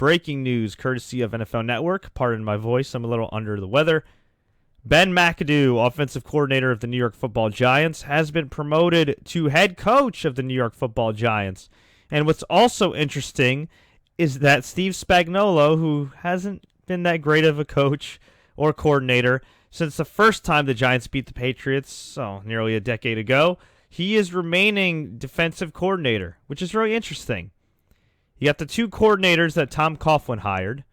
breaking news courtesy of NFL Network. Pardon my voice, I'm a little under the weather. Ben McAdoo, offensive coordinator of the New York Football Giants, has been promoted to head coach of the New York Football Giants. And what's also interesting is that Steve Spagnuolo, who hasn't been that great of a coach or coordinator since the first time the Giants beat the Patriots, nearly a decade ago, he is remaining defensive coordinator, which is really interesting. You got the two coordinators that Tom Coughlin hired,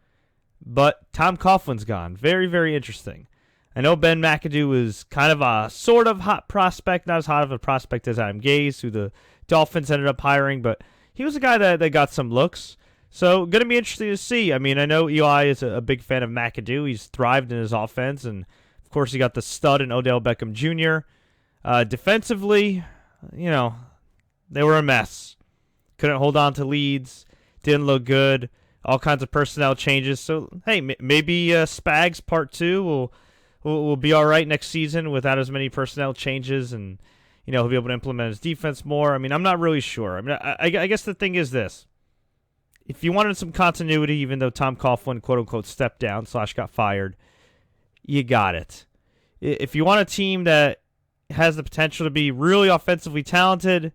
but Tom Coughlin's gone. Very, very interesting. I know Ben McAdoo is kind of a sort of hot prospect, not as hot of a prospect as Adam Gase, who the Dolphins ended up hiring, but he was a guy that got some looks. So, going to be interesting to see. I mean, I know Eli is a big fan of McAdoo. He's thrived in his offense, and of course, he got the stud in Odell Beckham Jr. Defensively, they were a mess. Couldn't hold on to leads. Didn't look good. All kinds of personnel changes. So, hey, maybe Spags Part 2 will be all right next season without as many personnel changes, and he'll be able to implement his defense more. I mean, I'm not really sure. I mean, I guess the thing is this. If you wanted some continuity, even though Tom Coughlin, quote-unquote, stepped down / got fired, you got it. If you want a team that has the potential to be really offensively talented,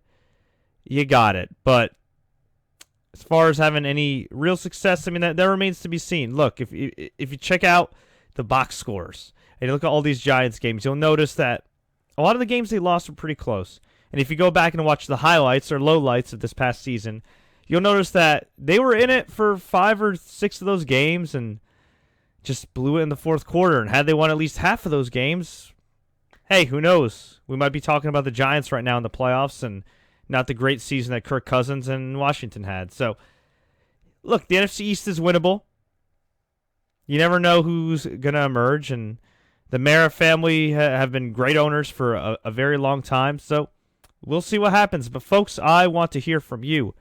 you got it. But as far as having any real success, I mean, that remains to be seen. Look, if you check out the box scores and you look at all these Giants games, you'll notice that a lot of the games they lost were pretty close. And if you go back and watch the highlights or lowlights of this past season, you'll notice that they were in it for 5 or 6 of those games and just blew it in the fourth quarter. And had they won at least half of those games, hey, who knows? We might be talking about the Giants right now in the playoffs and not the great season that Kirk Cousins and Washington had. So, look, the NFC East is winnable. You never know who's going to emerge, and the Mara family have been great owners for a very long time. So, we'll see what happens. But, folks, I want to hear from you.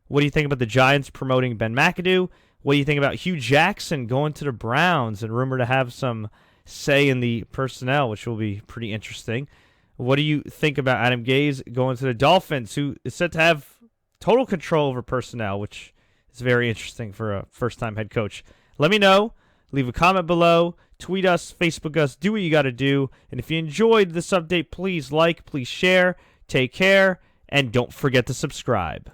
What do you think about the Giants promoting Ben McAdoo? What do you think about Hugh Jackson going to the Browns and rumored to have some say in the personnel, which will be pretty interesting? What do you think about Adam Gase going to the Dolphins, who is said to have total control over personnel, which is very interesting for a first-time head coach? Let me know. Leave a comment below. Tweet us, Facebook us, do what you got to do. And if you enjoyed this update, please like, please share. Take care, and don't forget to subscribe.